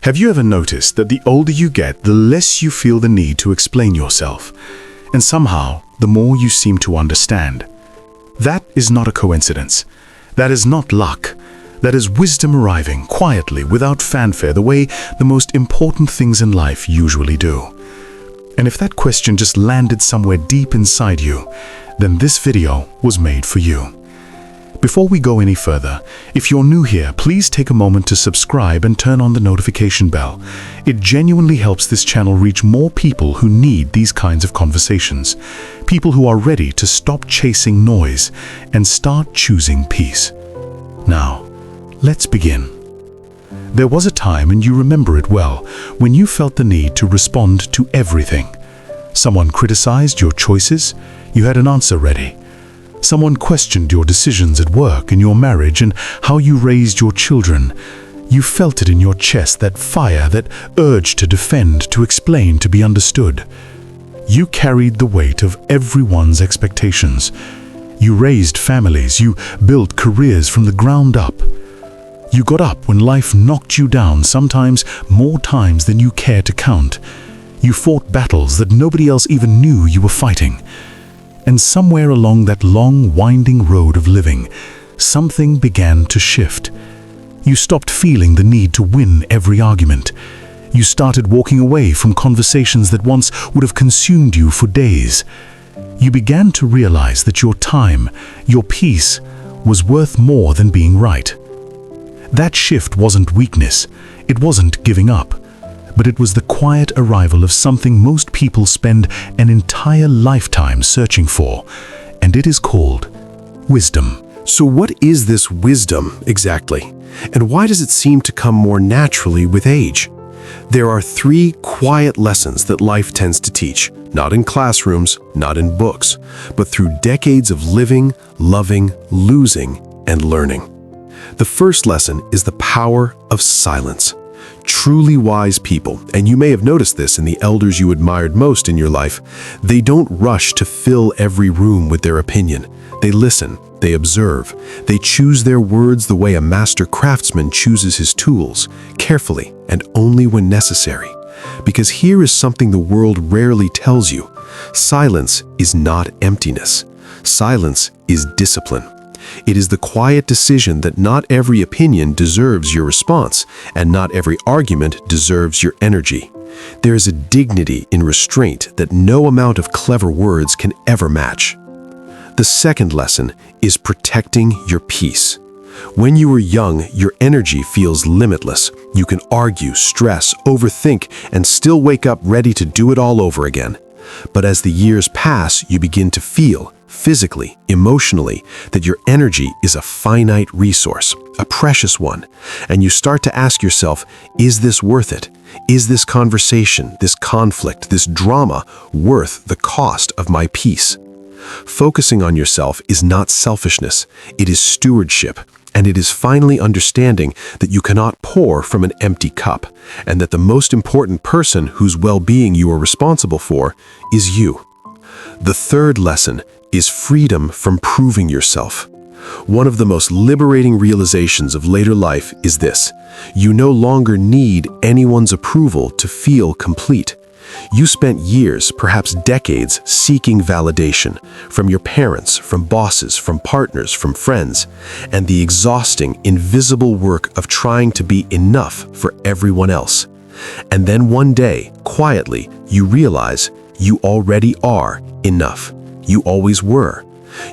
Have you ever noticed that the older you get, the less you feel the need to explain yourself? And somehow, the more you seem to understand. That is not a coincidence. That is not luck. That is wisdom arriving quietly, without fanfare, the way the most important things in life usually do. And if that question just landed somewhere deep inside you, then this video was made for you. Before we go any further, if you're new here, please take a moment to subscribe and turn on the notification bell. It genuinely helps this channel reach more people who need these kinds of conversations. People who are ready to stop chasing noise and start choosing peace. Now, let's begin. There was a time, and you remember it well, when you felt the need to respond to everything. Someone criticized your choices, you had an answer ready. Someone questioned your decisions at work, in your marriage, and how you raised your children. You felt it in your chest, that fire, that urge to defend, to explain, to be understood. You carried the weight of everyone's expectations. You raised families, you built careers from the ground up. You got up when life knocked you down, sometimes more times than you care to count. You fought battles that nobody else even knew you were fighting. And somewhere along that long, winding road of living, something began to shift. You stopped feeling the need to win every argument. You started walking away from conversations that once would have consumed you for days. You began to realize that your time, your peace, was worth more than being right. That shift wasn't weakness, it wasn't giving up. But it was the quiet arrival of something most people spend an entire lifetime searching for, and it is called wisdom. So what is this wisdom exactly? And why does it seem to come more naturally with age? There are 3 quiet lessons that life tends to teach, not in classrooms, not in books, but through decades of living, loving, losing, and learning. The first lesson is the power of silence. Truly wise people, and you may have noticed this in the elders you admired most in your life, they don't rush to fill every room with their opinion. They listen, they observe, they choose their words the way a master craftsman chooses his tools, carefully and only when necessary. Because here is something the world rarely tells you. Silence is not emptiness. Silence is discipline. It is the quiet decision that not every opinion deserves your response, and not every argument deserves your energy. There is a dignity in restraint that no amount of clever words can ever match. The second lesson is protecting your peace. When you are young, your energy feels limitless. You can argue, stress, overthink, and still wake up ready to do it all over again. But as the years pass, you begin to feel, physically, emotionally, that your energy is a finite resource, a precious one, and you start to ask yourself, is this worth it? Is this conversation, this conflict, this drama worth the cost of my peace? Focusing on yourself is not selfishness, it is stewardship, and it is finally understanding that you cannot pour from an empty cup, and that the most important person whose well-being you are responsible for is you. The third lesson is freedom from proving yourself. One of the most liberating realizations of later life is this: you no longer need anyone's approval to feel complete. You spent years, perhaps decades, seeking validation from your parents, from bosses, from partners, from friends, and the exhausting, invisible work of trying to be enough for everyone else. And then one day, quietly, you realize you already are enough. You always were.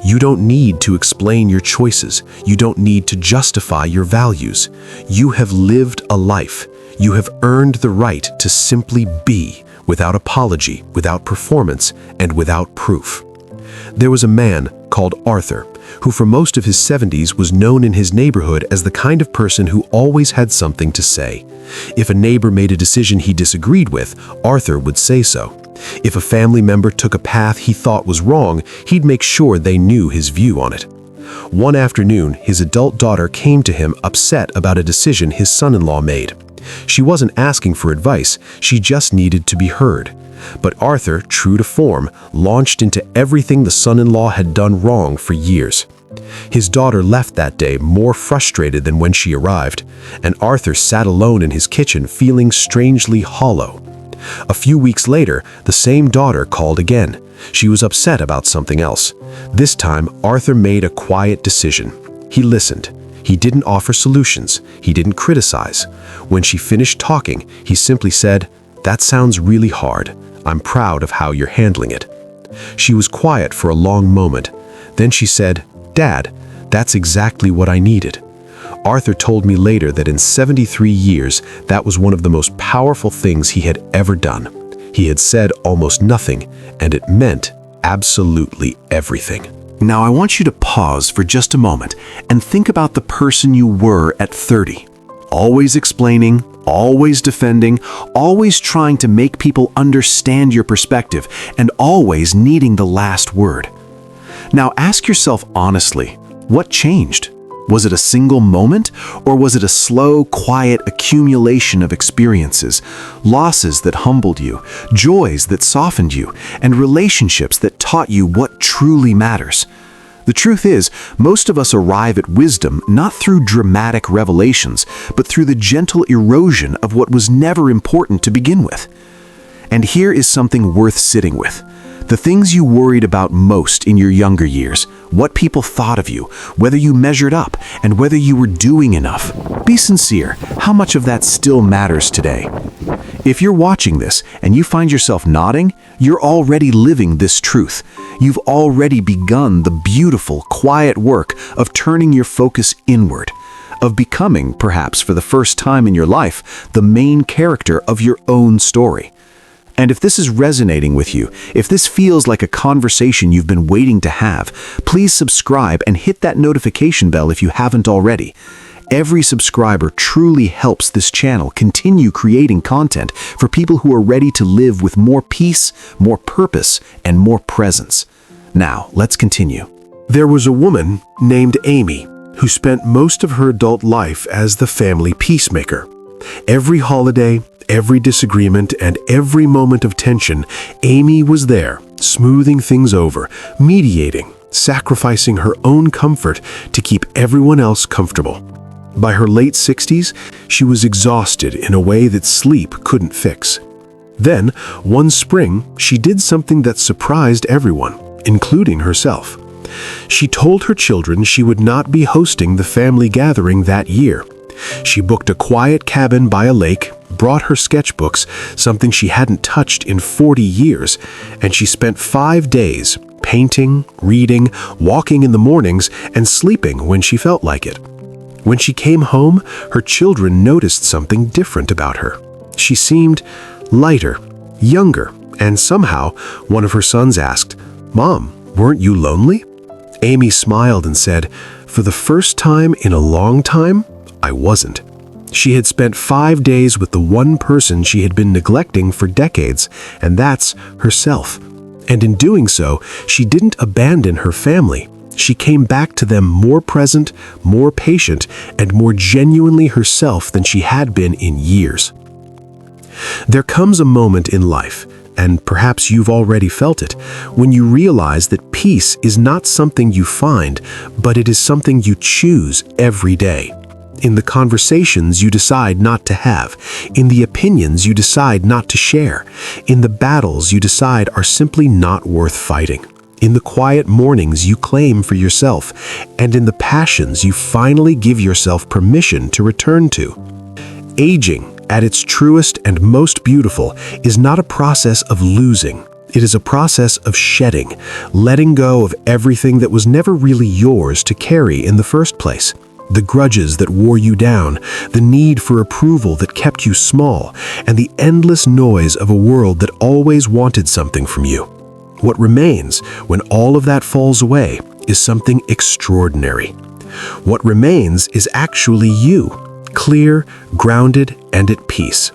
You don't need to explain your choices. You don't need to justify your values. You have lived a life. You have earned the right to simply be, without apology, without performance, and without proof. There was a man called Arthur, who for most of his 70s was known in his neighborhood as the kind of person who always had something to say. If a neighbor made a decision he disagreed with, Arthur would say so. If a family member took a path he thought was wrong, he'd make sure they knew his view on it. One afternoon, his adult daughter came to him upset about a decision his son-in-law made. She wasn't asking for advice, she just needed to be heard. But Arthur, true to form, launched into everything the son-in-law had done wrong for years. His daughter left that day more frustrated than when she arrived, and Arthur sat alone in his kitchen feeling strangely hollow. A few weeks later, the same daughter called again. She was upset about something else. This time, Arthur made a quiet decision. He listened. He didn't offer solutions. He didn't criticize. When she finished talking, he simply said, "That sounds really hard. I'm proud of how you're handling it." She was quiet for a long moment. Then she said, "Dad, that's exactly what I needed." Arthur told me later that in 73 years, that was one of the most powerful things he had ever done. He had said almost nothing, and it meant absolutely everything. Now I want you to pause for just a moment and think about the person you were at 30. Always explaining, always defending, always trying to make people understand your perspective, and always needing the last word. Now ask yourself honestly, what changed? Was it a single moment, or was it a slow, quiet accumulation of experiences, losses that humbled you, joys that softened you, and relationships that taught you what truly matters? The truth is, most of us arrive at wisdom not through dramatic revelations, but through the gentle erosion of what was never important to begin with. And here is something worth sitting with. The things you worried about most in your younger years, what people thought of you, whether you measured up, and whether you were doing enough. Be sincere, how much of that still matters today? If you're watching this and you find yourself nodding, you're already living this truth. You've already begun the beautiful, quiet work of turning your focus inward, of becoming, perhaps for the first time in your life, the main character of your own story. And if this is resonating with you, if this feels like a conversation you've been waiting to have, please subscribe and hit that notification bell if you haven't already. Every subscriber truly helps this channel continue creating content for people who are ready to live with more peace, more purpose, and more presence. Now, let's continue. There was a woman named Amy who spent most of her adult life as the family peacemaker. Every holiday, every disagreement, and every moment of tension, Amy was there, smoothing things over, mediating, sacrificing her own comfort to keep everyone else comfortable. By her late 60s, she was exhausted in a way that sleep couldn't fix. Then, one spring, she did something that surprised everyone, including herself. She told her children she would not be hosting the family gathering that year. She booked a quiet cabin by a lake, brought her sketchbooks, something she hadn't touched in 40 years, and she spent 5 days painting, reading, walking in the mornings, and sleeping when she felt like it. When she came home, her children noticed something different about her. She seemed lighter, younger, and somehow one of her sons asked, "Mom, weren't you lonely?" Amy smiled and said, "For the first time in a long time, I wasn't." She had spent 5 days with the one person she had been neglecting for decades, and that's herself. And in doing so, she didn't abandon her family. She came back to them more present, more patient, and more genuinely herself than she had been in years. There comes a moment in life, and perhaps you've already felt it, when you realize that peace is not something you find, but it is something you choose every day. In the conversations you decide not to have, in the opinions you decide not to share, in the battles you decide are simply not worth fighting, in the quiet mornings you claim for yourself, and in the passions you finally give yourself permission to return to. Aging, at its truest and most beautiful, is not a process of losing. It is a process of shedding, letting go of everything that was never really yours to carry in the first place. The grudges that wore you down, the need for approval that kept you small, and the endless noise of a world that always wanted something from you. What remains when all of that falls away is something extraordinary. What remains is actually you, clear, grounded, and at peace.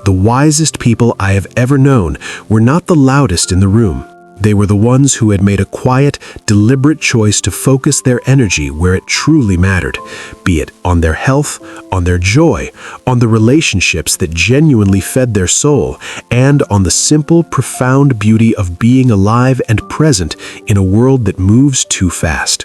The wisest people I have ever known were not the loudest in the room. They were the ones who had made a quiet, deliberate choice to focus their energy where it truly mattered, be it on their health, on their joy, on the relationships that genuinely fed their soul, and on the simple, profound beauty of being alive and present in a world that moves too fast.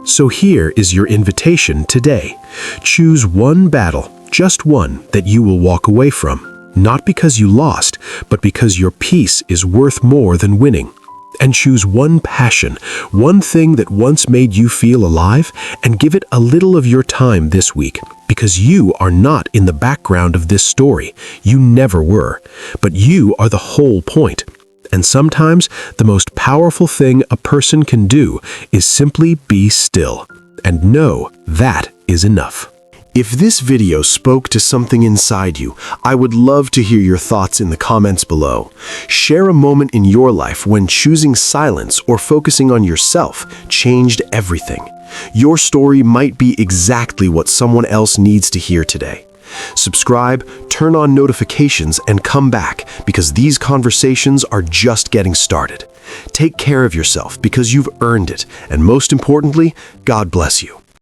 So here is your invitation today. Choose one battle, just one, that you will walk away from. Not because you lost, but because your peace is worth more than winning. And choose one passion, one thing that once made you feel alive, and give it a little of your time this week, because you are not in the background of this story. You never were. But you are the whole point. And sometimes the most powerful thing a person can do is simply be still and know that is enough. If this video spoke to something inside you, I would love to hear your thoughts in the comments below. Share a moment in your life when choosing silence or focusing on yourself changed everything. Your story might be exactly what someone else needs to hear today. Subscribe, turn on notifications, and come back because these conversations are just getting started. Take care of yourself because you've earned it, and most importantly, God bless you.